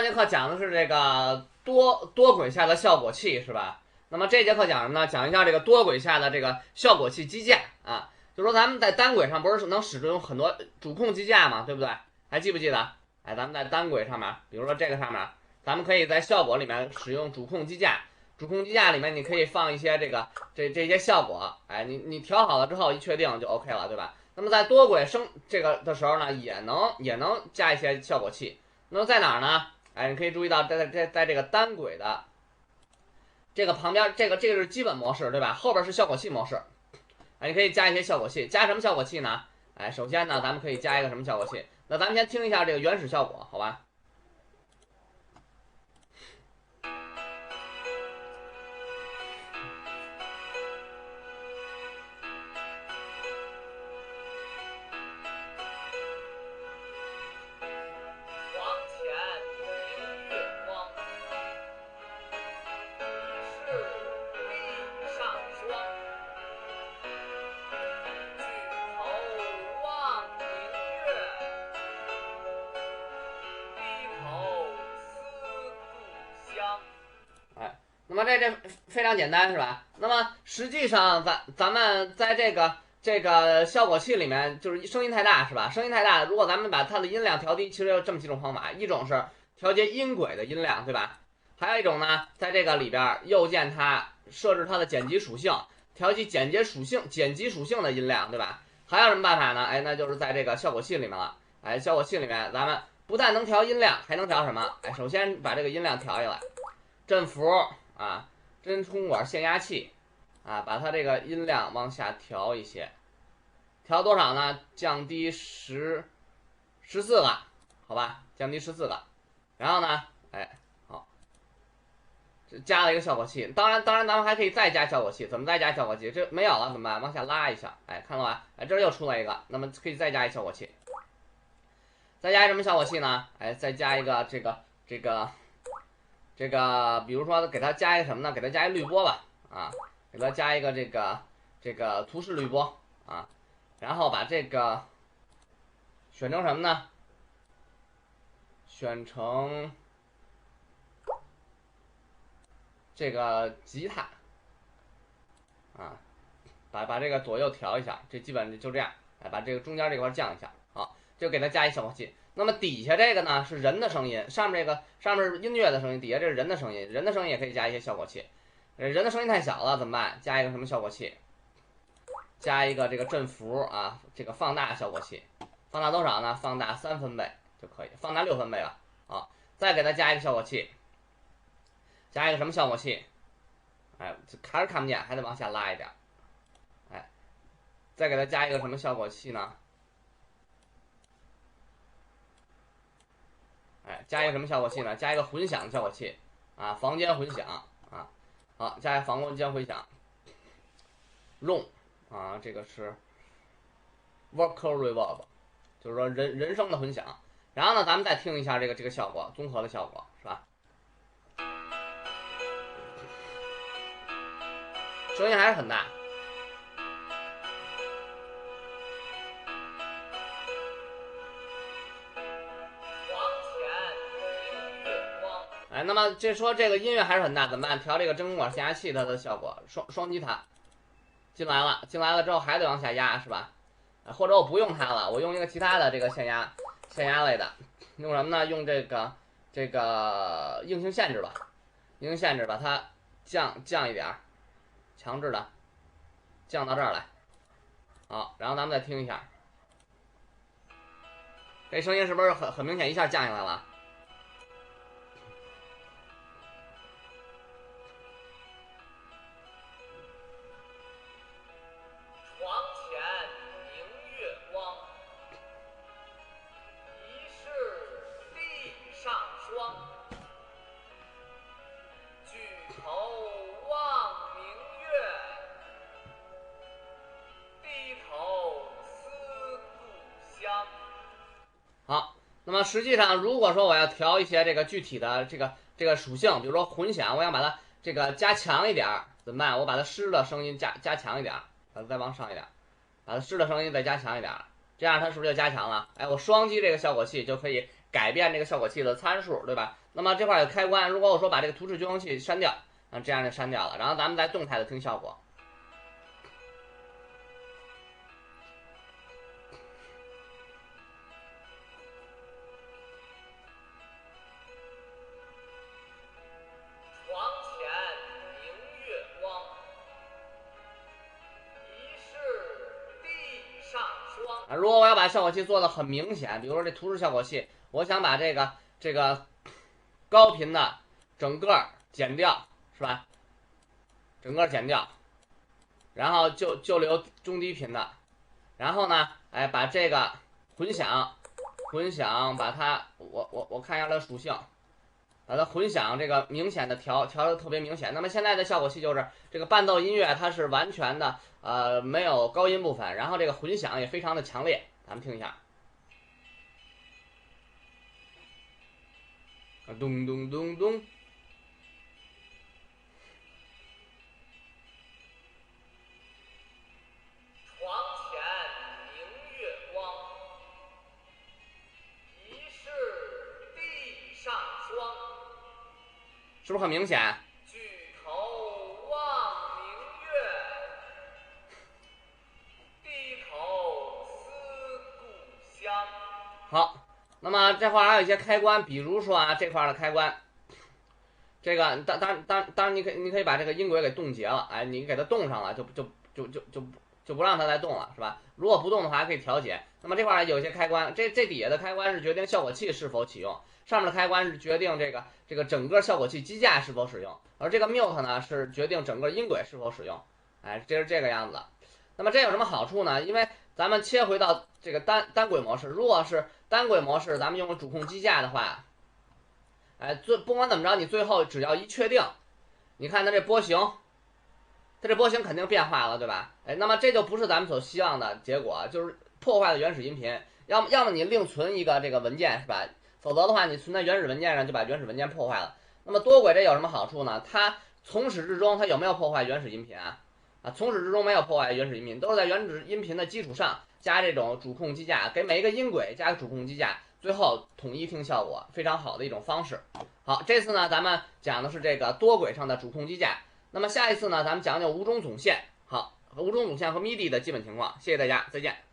上节课讲的是这个多轨下的效果器是吧？那么这节课讲什么呢？讲一下这个多轨下的这个效果器机架啊。就说咱们在单轨上不是能使用很多主控机架嘛，对不对？还记不记得？哎，咱们在单轨上面，比如说这个上面，咱们可以在效果里面使用主控机架。主控机架里面你可以放一些这些效果，哎，你调好了之后一确定就 OK 了，对吧？那么在多轨这个的时候呢，也能加一些效果器。那么在哪儿呢？哎，你可以注意到在这个单轨的这个旁边，这个是基本模式，对吧？后边是效果器模式。哎，你可以加一些效果器，加什么效果器呢？哎，首先呢，咱们可以加一个什么效果器？那咱们先听一下这个原始效果，好吧？那么这非常简单是吧？那么实际上咱们在这个效果器里面，就是声音太大是吧？声音太大，如果咱们把它的音量调低，其实有这么几种方法，一种是调节音轨的音量，对吧？还有一种呢，在这个里边右键它设置它的剪辑属性，调节剪辑属性的音量，对吧？还有什么办法呢？哎，那就是在这个效果器里面了。哎，效果器里面咱们不但能调音量，还能调什么？哎，首先把这个音量调下来，振幅啊，真空管限压器啊，把它这个音量往下调一些，调多少呢？降低14个，好吧，降低14个。然后呢，哎，好，加了一个效果器。当然，咱们还可以再加效果器。怎么再加效果器？这没有了怎么办？往下拉一下，哎，看到吧？哎，这又出来一个，那么可以再加一效果器。再加什么效果器呢？哎，再加一个这个，比如说给它加一个什么呢？给它加一滤波吧，啊，给它加一个这个图示滤波啊，然后把这个选成什么呢？选成这个吉他啊，把这个左右调一下，这基本就这样，哎，把这个中间这块降一下，好，就给它加一效果器。那么底下这个呢是人的声音，上面是音乐的声音，底下这是人的声音，人的声音也可以加一些效果器。人的声音太小了怎么办？加一个什么效果器？加一个这个振幅啊，这个放大效果器，放大多少呢？放大3分贝就可以，放大6分贝吧。好，再给它加一个效果器，加一个什么效果器？哎，还是看不见，还得往下拉一点。哎，再给它加一个什么效果器呢？哎，加一个什么效果器呢？加一个混响效果器啊，房间混响啊，好，加一个房间混响 ，room 啊，这个是 vocal reverb， 就是说人声的混响。然后呢，咱们再听一下这个效果，综合的效果是吧？声音还是很大。哎，那么这说这个音乐还是很大，怎么办？调这个真空管限压器它的效果，双击它进来了之后还得往下压是吧？或者我不用它了，我用一个其他的这个限压类的，用什么呢？用这个硬性限制吧，硬性限制把它降一点，强制的降到这儿来。好，然后咱们再听一下，这声音是不是很明显一下降下来了？好，那么实际上，如果说我要调一些这个具体的这个属性，比如说混响，我想把它这个加强一点，怎么办？我把它湿的声音加强一点，把它再往上一点，把它湿的声音再加强一点，这样它是不是就加强了？哎，我双击这个效果器就可以改变这个效果器的参数，对吧？那么这块有开关，如果我说把这个图示均衡器删掉，这样就删掉了，然后咱们再动态的听效果。如果我要把效果器做的很明显，比如说这图示效果器，我想把这个高频的整个减掉，是吧？整个减掉，然后就留中低频的，然后呢，哎，把这个混响把它我看一下它的属性，把它混响这个明显的调的特别明显。那么现在的效果器就是这个伴奏音乐它是完全的没有高音部分，然后这个混响也非常的强烈，咱们听一下，咚咚咚咚。是不是很明显？举头望明月，低头思故乡。好，那么这块还有一些开关，比如说这块的开关，这个当然你可以把这个音轨给冻结了，哎，你给它冻上了，就不让它再动了，是吧？如果不动的话，还可以调节。那么这块有一些开关，这底下的开关是决定效果器是否启用，上面的开关是决定这个整个效果器机架是否使用，而这个 mute 呢是决定整个音轨是否使用。哎，这是这个样子。那么这有什么好处呢？因为咱们切回到这个单轨模式，如果是单轨模式，咱们用主控机架的话，哎，不管怎么着，你最后只要一确定，你看它这波形。它这波形肯定变化了，对吧？哎，那么这就不是咱们所希望的结果，就是破坏了原始音频。要么你另存一个这个文件，是吧？否则的话，你存在原始文件上就把原始文件破坏了。那么多轨这有什么好处呢？它从始至终它有没有破坏原始音频啊？从始至终没有破坏原始音频，都是在原始音频的基础上加这种主控机架，给每一个音轨加个主控机架，最后统一听效果，非常好的一种方式。好，这次呢咱们讲的是这个多轨上的主控机架。那么下一次呢，咱们讲讲无中总线。好，无中总线和 MIDI 的基本情况。谢谢大家，再见。